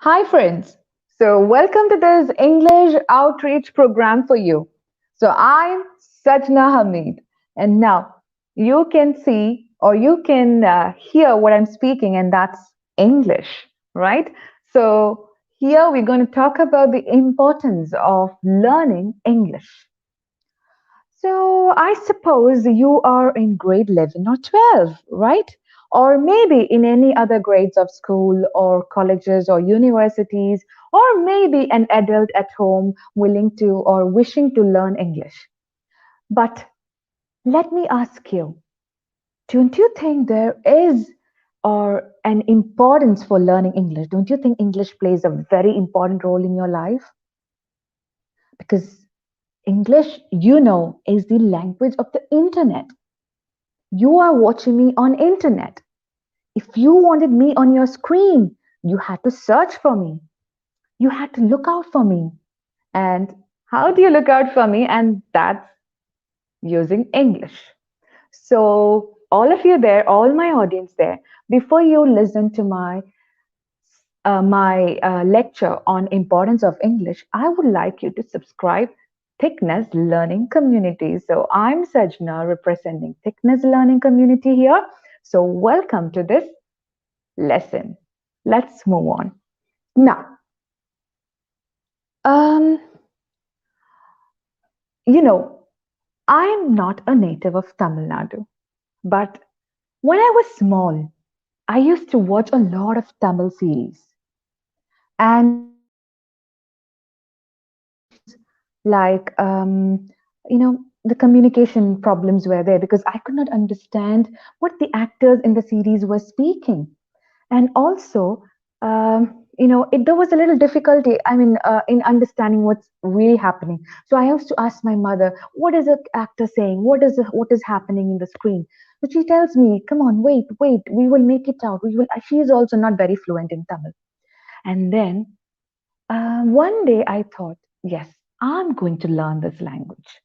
Hi, friends. So, welcome to this English outreach program for you. So, I'm Sajna Hamid, and now you can see or you can hear what I'm speaking, and that's English, right? So, here we're going to talk about the importance of learning English. So I suppose you are in grade 11 or 12, right? Or maybe in any other grades of school or colleges or universities, or maybe an adult at home willing to or wishing to learn English. But let me ask you, don't you think there is or an importance for learning English? Don't you think English plays a very important role in your life? Because English, is the language of the internet. You are watching me on internet. If you wanted me on your screen, you had to search for me. You had to look out for me. And how do you look out for me? And that's using English. So, all of you there, all my audience there, before you listen to my lecture on importance of English, I would like you to subscribe Thickness Learning Community. So I'm Sajna representing Thickness Learning Community here. So welcome to this lesson. Let's move on. Now, um, you know, I'm not a native of Tamil Nadu, but when I was small, I used to watch a lot of Tamil series. And like the communication problems were there because I could not understand what the actors in the series were speaking. And also there was a little difficulty, in understanding what's really happening. So I used to ask my mother, what is the actor saying, what is happening in the screen. But she tells me, come on, wait, we will make it out, we will. She is also not very fluent in Tamil. And then one day I thought, yes, I'm going to learn this language.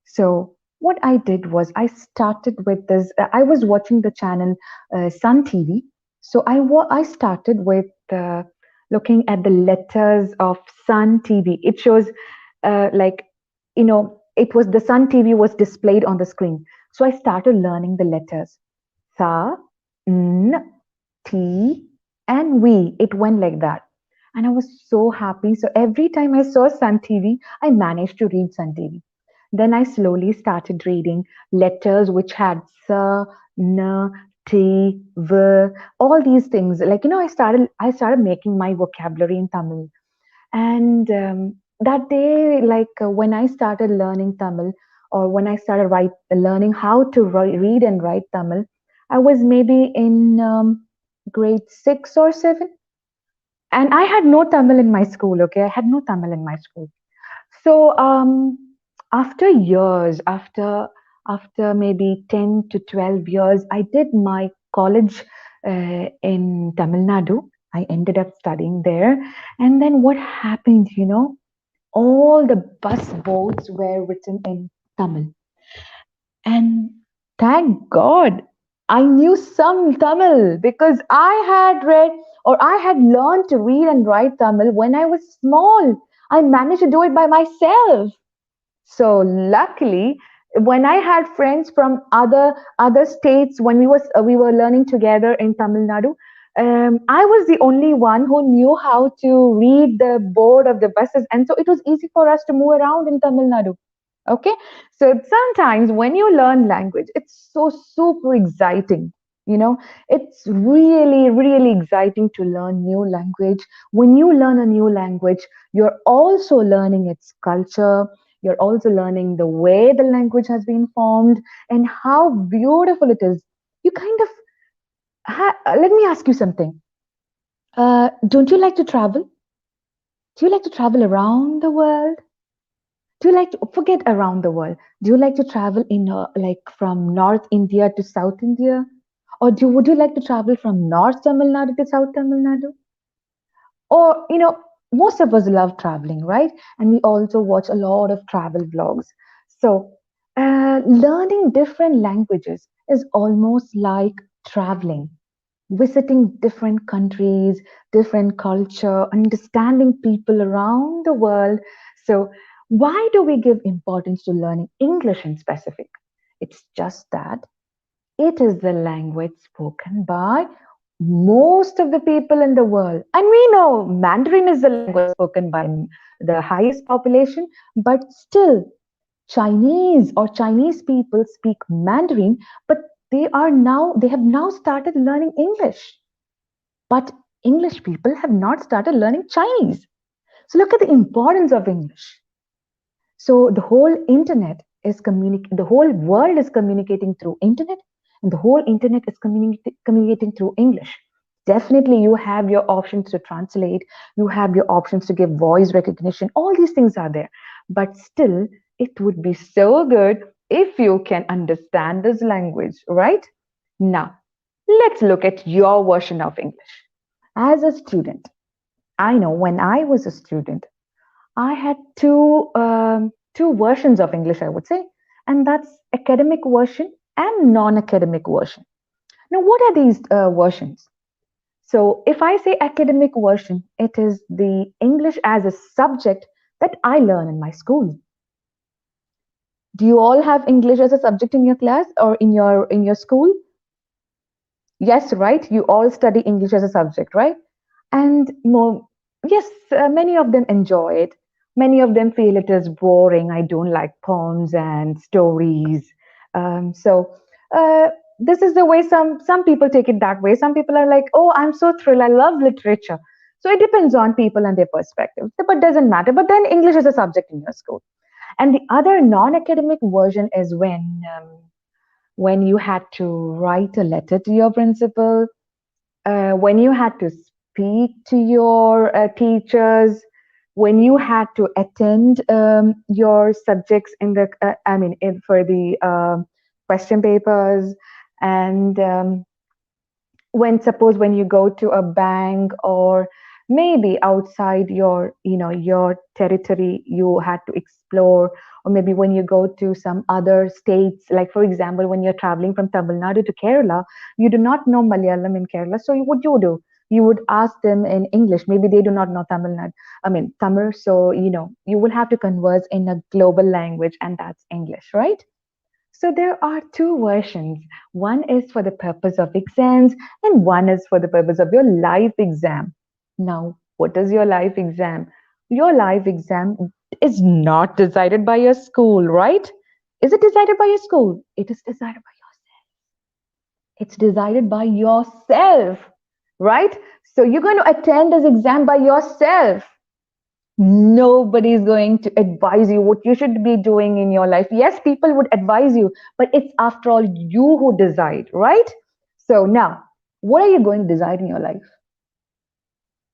So what I did was I started with this. I was watching the channel Sun TV. So I started with looking at the letters of Sun TV. It shows it was the Sun TV was displayed on the screen. So I started learning the letters. Sa, N, T, and V. It went like that. And I was so happy. So every time I saw Sun TV, I managed to read Sun TV. Then I slowly started reading letters which had sa, na, t, v, all these things. I started making my vocabulary in Tamil. And that day, when I started learning Tamil, or when I started learning how to read and write Tamil, I was maybe in grade 6 or 7, and I had no Tamil in my school. Okay, I had no Tamil in my school. So after years, after maybe 10 to 12 years, I did my college in Tamil Nadu. I ended up studying there, and then what happened? All the bus boards were written in Tamil. And thank God I knew some Tamil because I had read or I had learned to read and write Tamil when I was small. I managed to do it by myself. So luckily, when I had friends from other states, when we were learning together in Tamil Nadu, I was the only one who knew how to read the board of the buses, and so it was easy for us to move around in Tamil Nadu. Okay, so sometimes when you learn language, it's so super exciting. It's really, really exciting to learn new language. When you learn a new language, you're also learning its culture. You're also learning the way the language has been formed and how beautiful it is. You kind of let me ask you something. Don't you like to travel? Do you like to travel around the world? Do you like to forget around the world? Do you like to travel in like from North India to South India? Or would you like to travel from North Tamil Nadu to South Tamil Nadu? Or, most of us love traveling, right? And we also watch a lot of travel vlogs. So, learning different languages is almost like traveling. visiting different countries, different culture, understanding people around the world. So, why do we give importance to learning English in specific? It's just that it is the language spoken by most of the people in the world. And we know Mandarin is the language spoken by the highest population, but still, Chinese or Chinese people speak Mandarin, but they have now started learning English. But English people have not started learning Chinese. So look at the importance of English. So the whole world is communicating through internet, and the whole internet is communicating through English. Definitely, you have your options to translate, you have your options to give voice recognition, all these things are there. But still, it would be so good if you can understand this language, right? Now, let's look at your version of English. As a student, I know when I was a student, I had two versions of English, I would say, and that's academic version and non-academic version. Now, what are these versions? So, if I say academic version, it is the English as a subject that I learn in my school. Do you all have English as a subject in your class or in your school? Yes, right. You all study English as a subject, right? And more, yes, many of them enjoy it. Many of them feel it is boring. I don't like poems and stories. So this is the way some people take it that way. Some people are like, oh, I'm so thrilled. I love literature. So it depends on people and their perspective. But doesn't matter. But then English is a subject in your school. And the other non-academic version is when you had to write a letter to your principal, when you had to speak to your teachers, when you had to attend your subjects in the, for the question papers, and when you go to a bank or maybe outside your territory, you had to explore, or maybe when you go to some other states, like for example when you're traveling from Tamil Nadu to Kerala, you do not know Malayalam in Kerala, so what you do, you would ask them in English. Maybe they do not know Tamil, so you will have to converse in a global language, and that's English, right? So there are two versions. One is for the purpose of exams, and one is for the purpose of your life exam. Now, what is your life exam? Your life exam is not decided by your school, right? Is it decided by your school? It is decided by yourself. It's decided by yourself, right? So you're going to attend this exam by yourself. Nobody is going to advise you what you should be doing in your life. Yes, people would advise you, but it's after all you who decide, right? So now, what are you going to decide in your life?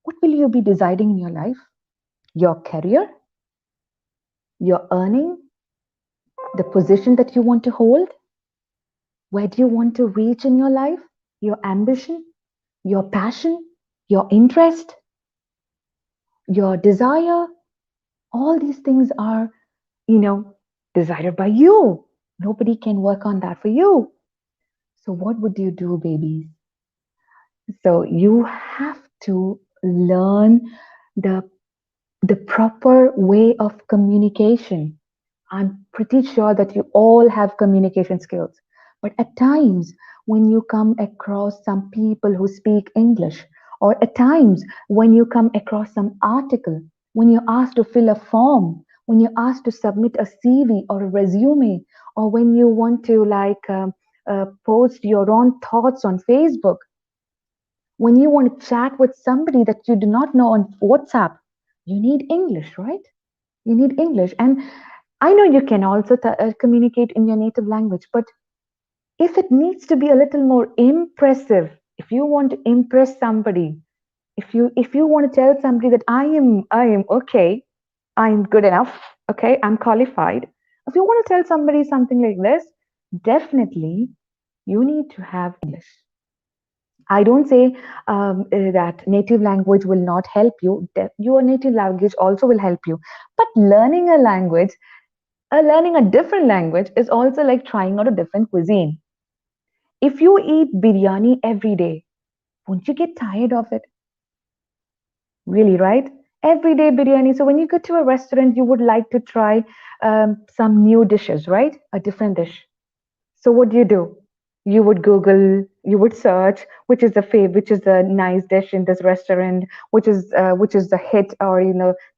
What will you be deciding in your life? Your career, your earning, the position that you want to hold, where do you want to reach in your life, your ambition, your passion, your interest, your desire. All these things are, you know, decided by you. Nobody can work on that for you. So, what would you do, babies? So, you have to learn the, the proper way of communication. I'm pretty sure that you all have communication skills. But at times, when you come across some people who speak English, or at times when you come across some article, when you're asked to fill a form, when you're asked to submit a CV or a resume, or when you want to post your own thoughts on Facebook, when you want to chat with somebody that you do not know on WhatsApp, you need English, right? You need English. And I know you can also communicate in your native language, but if it needs to be a little more impressive, if you want to impress somebody, if you want to tell somebody that I am okay, I'm good enough, okay, I'm qualified. If you want to tell somebody something like this, definitely you need to have English. I don't say that native language will not help you. Your native language also will help you. But learning a different language is also like trying out a different cuisine. If you eat biryani every day, Won't you get tired of it? Really, right? Everyday biryani. So when you go to a restaurant, you would like to try some new dishes, right? A different dish. So what do? You would Google, you would search which is the nice dish in this restaurant, which is the hit or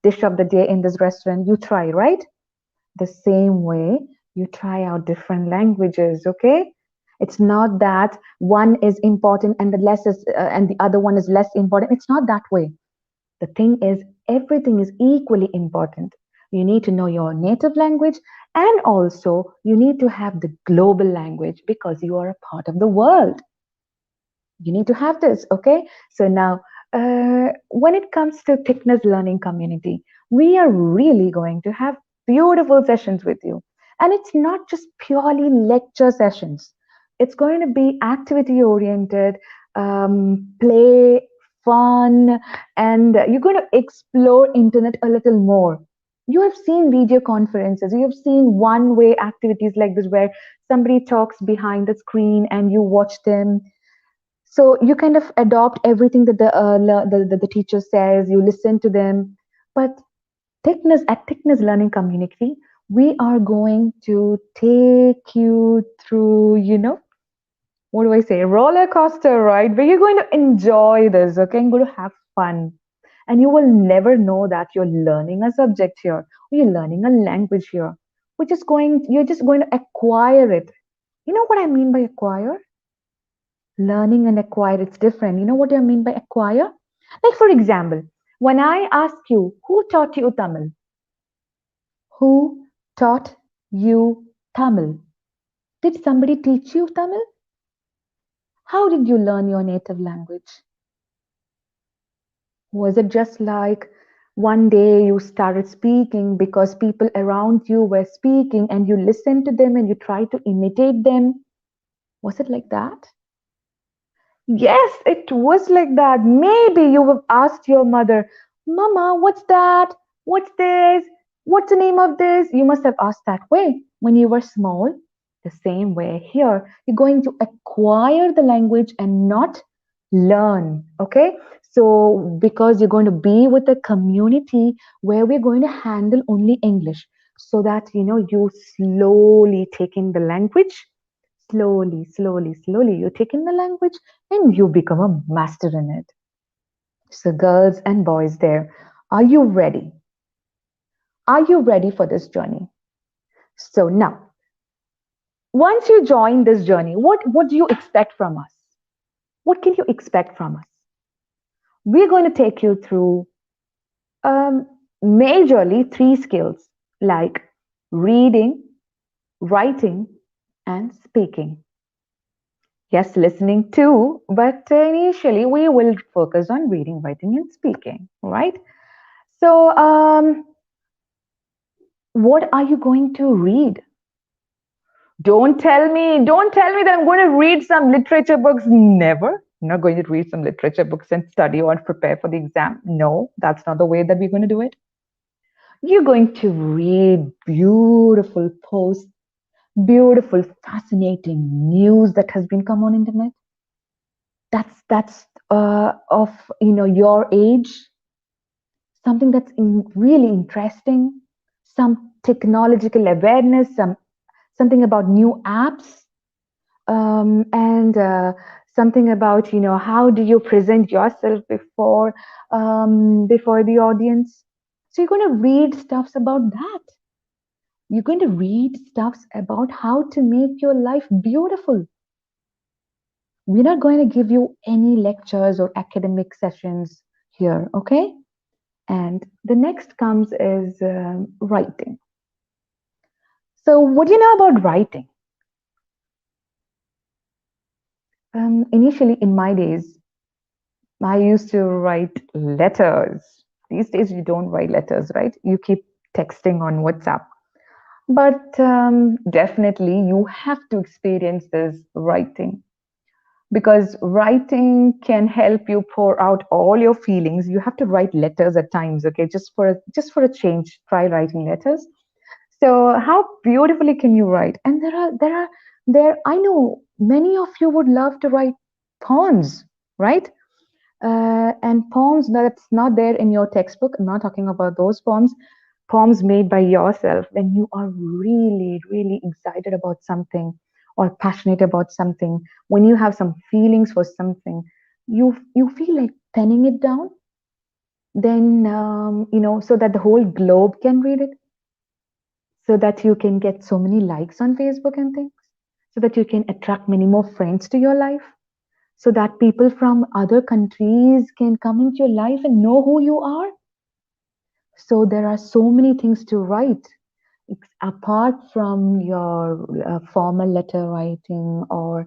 dish of the day in this restaurant. You try, right? The same way you try out different languages. Okay, it's not that one is important and and the other one is less important. It's not that way. The thing is, everything is equally important. You need to know your native language, and also you need to have the global language because you are a part of the world. You need to have this, okay? So now, when it comes to Thickness Learning Community, we are really going to have beautiful sessions with you. And it's not just purely lecture sessions, it's going to be activity oriented, play, fun, and you're going to explore internet a little more. You have seen video conferences, you have seen one way activities like this where somebody talks behind the screen and you watch them. So you kind of adopt everything that the teacher says, you listen to them. But thickness learning community, we are going to take you through, what do I say, roller coaster ride where you're going to enjoy this, okay? You're going to have fun. And you will never know that you're learning a subject here, or you're learning a language here. You're just going to acquire it. You know what I mean by acquire? Learning and acquire, it's different. You know what I mean by acquire? Like, for example, when I ask you, who taught you Tamil? Who taught you Tamil? Did somebody teach you Tamil? How did you learn your native language? Was it just like one day you started speaking because people around you were speaking and you listened to them and you tried to imitate them? Was it like that? Yes, it was like that. Maybe you have asked your mother, Mama, what's that? What's this? What's the name of this? You must have asked that way when you were small. The same way here, you're going to acquire the language and not learn. Okay? So, because you're going to be with a community where we're going to handle only English, so that you slowly take in the language. Slowly, you take in the language and you become a master in it. So, girls and boys there, are you ready? Are you ready for this journey? So, now, once you join this journey, what do you expect from us? What can you expect from us? We're going to take you through um, majorly three skills like reading, writing, and speaking. Yes, listening too, but initially we will focus on reading, writing, and speaking, right? So, what are you going to read? Don't tell me that I'm going to read some literature books. Never. I'm not going to read some literature books and study or prepare for the exam. No, that's not the way that we're going to do it. You're going to read beautiful posts, beautiful, fascinating news that has been come on internet. That's of your age, something that's really interesting, some technological awareness, something about new apps, and something about how do you present yourself before the audience. So you're going to read stuffs about that. You're going to read stuffs about how to make your life beautiful. We're not going to give you any lectures or academic sessions here, okay? And the next comes is writing. So, what do you know about writing? Initially, in my days, I used to write letters. These days, you don't write letters, right? You keep texting on WhatsApp. But definitely, you have to experience this writing because writing can help you pour out all your feelings. You have to write letters at times, okay? Just for a change, try writing letters. So how beautifully can you write? And there I know many of you would love to write poems, right? And poems that's not there in your textbook. I'm not talking about those poems. Poems made by yourself when you are really, really excited about something or passionate about something. When you have some feelings for something, you feel like penning it down. Then so that the whole globe can read it, so that you can get so many likes on Facebook and things, so that you can attract many more friends to your life, so that people from other countries can come into your life and know who you are. So there are so many things to write apart from your formal letter writing, or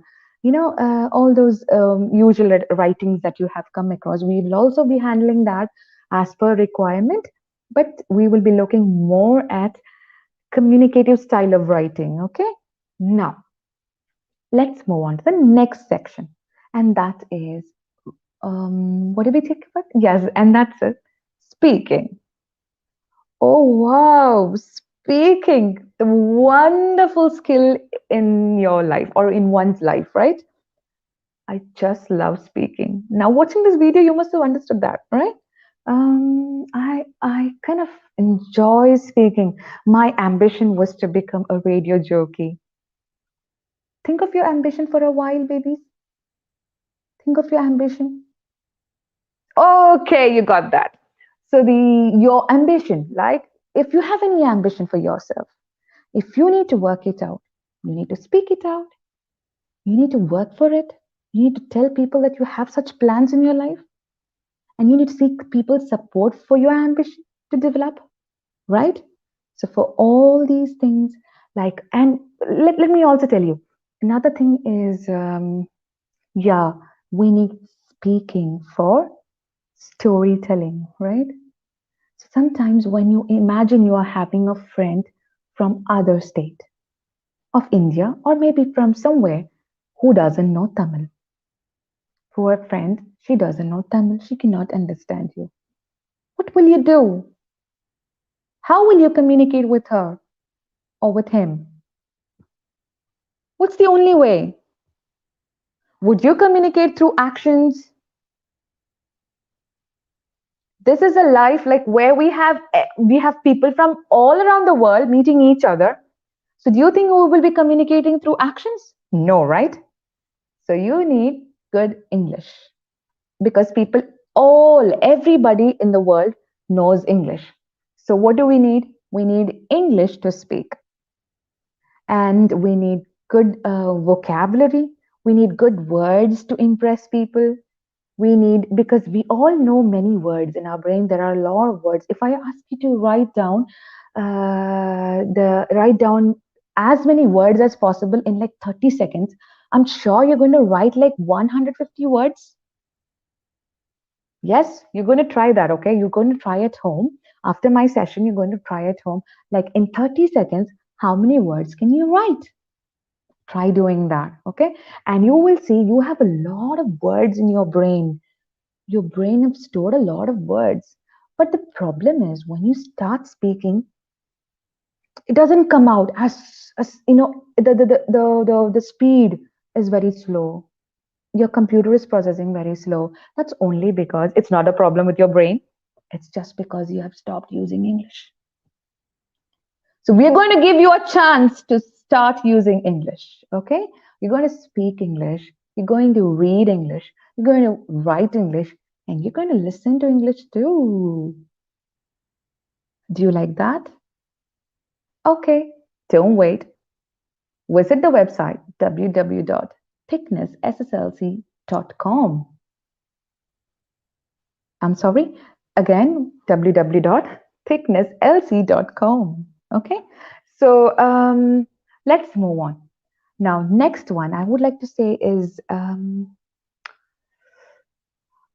all those usual writings that you have come across. We will also be handling that as per requirement, but we will be looking more at communicative style of writing. Okay, now let's move on to the next section, and that is what did we take about? Yes, and that's it. Speaking. Oh wow, speaking, the wonderful skill in your life or in one's life, right? I just love speaking. Now, watching this video, you must have understood that, right? I kind of enjoy speaking. My ambition was to become a radio jockey. Think of your ambition for a while, babies. Think of your ambition. Okay, you got that. So the your ambition, like if you have any ambition for yourself, if you need to work it out, you need to speak it out. You need to work for it. You need to tell people that you have such plans in your life, and you need to seek people's support for your ambition to develop, right? So for all these things, and let me also tell you another thing is, yeah, we need speaking for storytelling, right? So sometimes when you imagine you are having a friend from other state of India, or maybe from somewhere who doesn't know Tamil. Poor friend, she doesn't know Tamil, she cannot understand you. What will you do? How will you communicate with her or with him? What's the only way? Would you communicate through actions? This is a life like where we have people from all around the world meeting each other. So do you think we will be communicating through actions? No, right? So you need good English, because everybody in the world knows English. So what do we need? We need English to speak, and we need good vocabulary. We need good words to impress people. We need, because we all know many words in our brain. There are a lot of words. If I ask you to write down as many words as possible in like 30 seconds, I'm sure you're going to write like 150 words. Yes, you're going to try that, okay? You're going to try at home. After my session, you're going to try at home. Like in 30 seconds, how many words can you write? Try doing that, okay? And you will see you have a lot of words in your brain. Your brain has stored a lot of words. But the problem is when you start speaking, it doesn't come out as the speed is very slow. Your computer is processing very slow. That's only because it's not a problem with your brain. It's just because you have stopped using English. So we're going to give you a chance to start using English. Okay? You're going to speak English. You're going to read English. You're going to write English. And you're going to listen to English too. Do you like that? Okay. Don't wait. Visit the website www.thicknessSSLC.com. I'm sorry, again, www.thicknesslc.com. Okay, so let's move on. Now, next one I would like to say is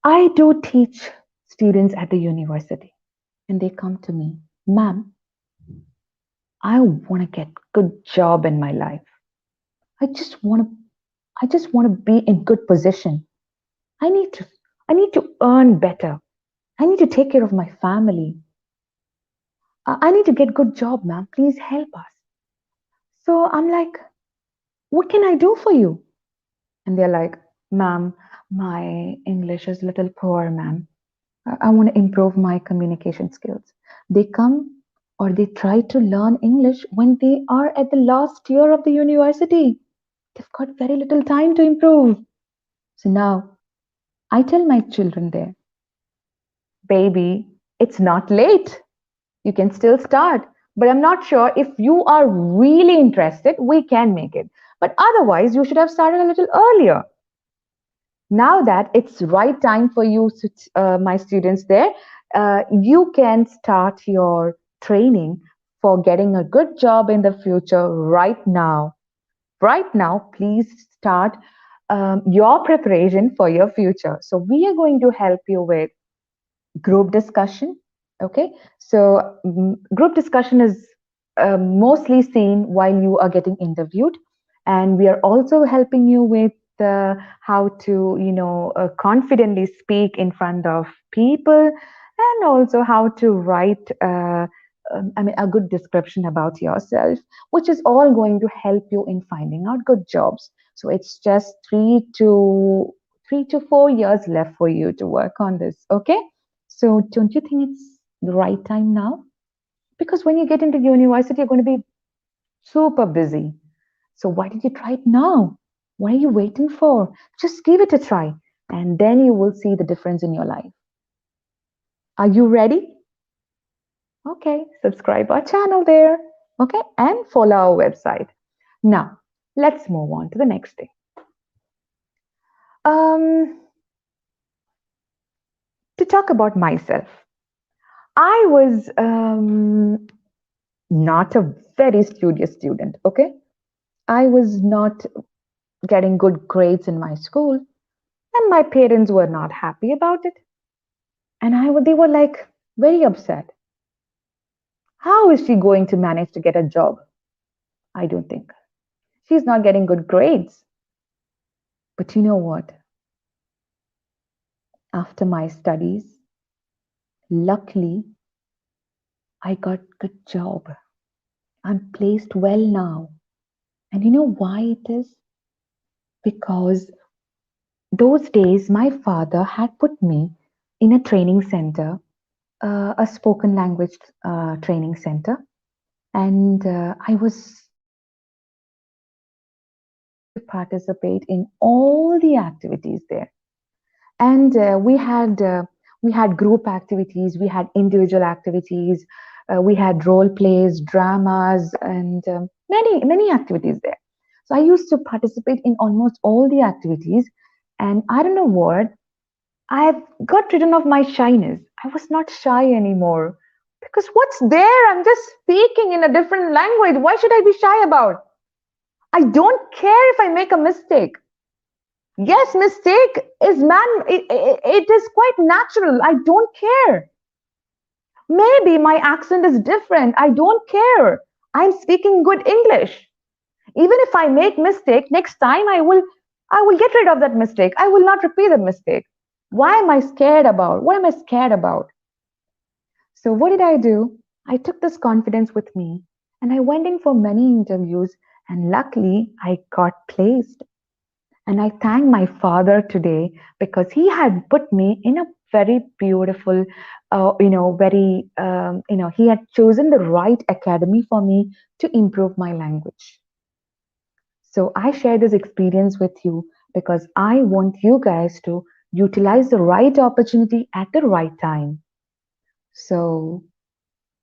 I do teach students at the university, and they come to me, ma'am, I want to get good job in my life. I just want to I just want to be in good position. I need to I need to earn better. I need to take care of my family. I need to get good job, ma'am. Please help us. So I'm like, what can I do for you? And they're like, ma'am, My English is little poor, ma'am. I want to improve my communication skills. They come or they try to learn English when they are at the last year of the university. They've got very little time to improve. So now I tell my children there, baby, it's not late. You can still start. But I'm not sure if you are really interested, we can make it. But otherwise, you should have started a little earlier. Now that it's right time for you, my students there, you can start your training for getting a good job in the future right now. Right now, please start your preparation for your future. So we are going to help you with group discussion. Okay, so group discussion is mostly seen while you are getting interviewed, and we are also helping you with how to confidently speak in front of people, and also how to write a good description about yourself, which is all going to help you in finding out good jobs. So it's just 3 to 4 years left for you to work on this. Okay, so don't you think it's the right time now? Because when you get into university, you're going to be super busy. So why did you try it now? What are you waiting for? Just give it a try, and then you will see the difference in your life. Are you ready? Okay, subscribe our channel there. Okay, and follow our website. Now, let's move on to the next thing. Um, to talk about myself, I was not a very studious student. Okay, I was not getting good grades in my school, and my parents were not happy about it. And they were like very upset. How is she going to manage to get a job? I don't think. She's not getting good grades. But you know what? After my studies, luckily, I got good job. I'm placed well now. And you know why it is? Because those days my father had put me in a training center, a spoken language training center, and I was to participate in all the activities there. And we had group activities, we had individual activities, we had role plays, dramas, and many activities there. So I used to participate in almost all the activities, and I don't know what, I've got rid of my shyness. I was not shy anymore. Because what's there? I'm just speaking in a different language. Why should I be shy about? I don't care if I make a mistake. Yes, mistake is it is quite natural. I don't care. Maybe my accent is different. I don't care. I'm speaking good English. Even if I make mistake, next time I will get rid of that mistake. I will not repeat the mistake. Why am I scared about? What am I scared about? So what did I do? I took this confidence with me and I went in for many interviews, and luckily I got placed. And I thank my father today because he had put me in a very beautiful, he had chosen the right academy for me to improve my language. So I share this experience with you because I want you guys to utilize the right opportunity at the right time. So,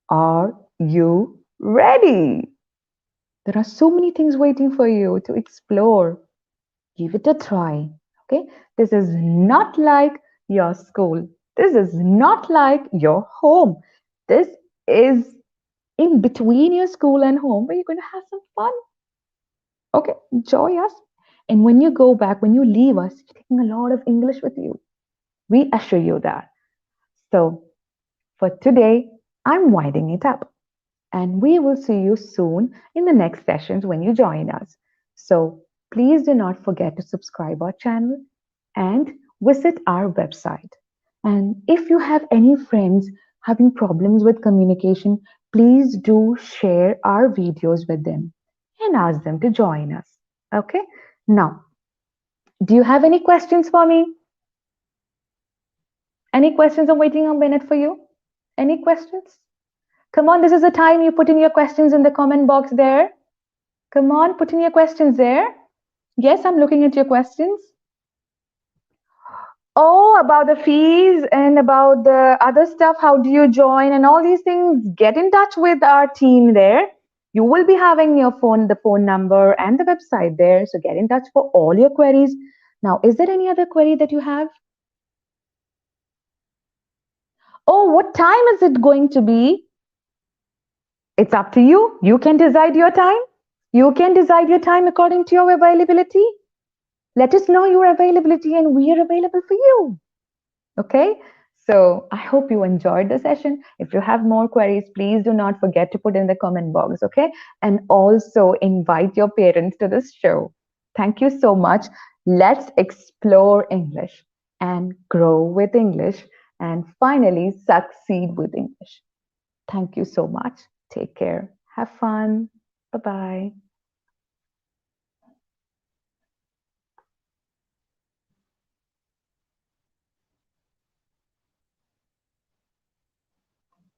are you ready? There are so many things waiting for you to explore. Give it a try. Okay, this is not like your school, this is not like your home. This is in between your school and home where you're going to have some fun. Okay, enjoy us. And when you go back, when you leave us, you're taking a lot of English with you. We assure you that. So for today, I'm winding it up, and we will see you soon in the next sessions when you join us. So please do not forget to subscribe our channel and visit our website. And if you have any friends having problems with communication, please do share our videos with them and ask them to join us. Okay? Now, Do you have any questions for me? Any questions? I'm waiting a minute for you. Any questions? Come on, this is the time you put in your questions in the comment box there. Come on, put in your questions there. Yes, I'm looking at your questions. Oh, about the fees and about the other stuff. How do you join and all these things? Get in touch with our team there. You will be having your phone, the phone number and the website there. So get in touch for all your queries. Now, is there any other query that you have? Oh, what time is it going to be? It's up to you. You can decide your time. You can decide your time according to your availability. Let us know your availability and we are available for you. Okay. So I hope you enjoyed the session. If you have more queries, please do not forget to put in the comment box. Okay. And also invite your parents to this show. Thank you so much. Let's explore English and grow with English and finally succeed with English. Thank you so much. Take care. Have fun. Bye bye.